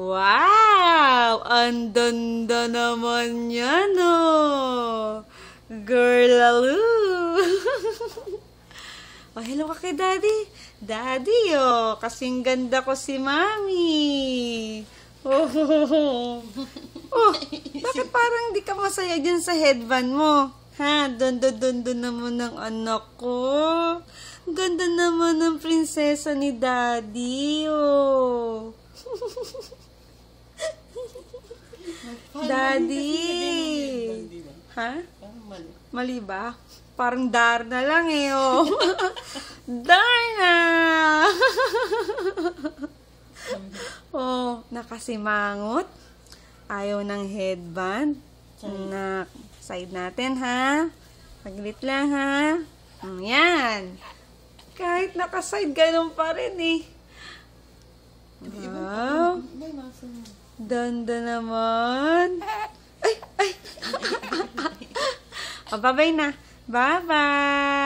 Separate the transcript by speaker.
Speaker 1: Wow! Ang ganda naman yan, oh! Girl, lalo! Oh, hello ka kay Daddy. Daddy, oh, kasing ganda ko si Mami. Oh, oh, bakit parang di ka masaya dyan sa headband mo? Ha, dondo-dondo naman ng anak ko. Ganda naman ng prinsesa ni Daddy, oh. Daddy. Ha? Mali ba? Parang Darna lang eh, oh. Darna! Oh, nakasimangot. Ayaw ng headband. Na side natin, ha? Saglit lang, ha? Yan. Kahit nakaside, ganun pa rin, eh. Wow. Ganda naman. Ay, ay. Oh, bye-bye na. Bye-bye.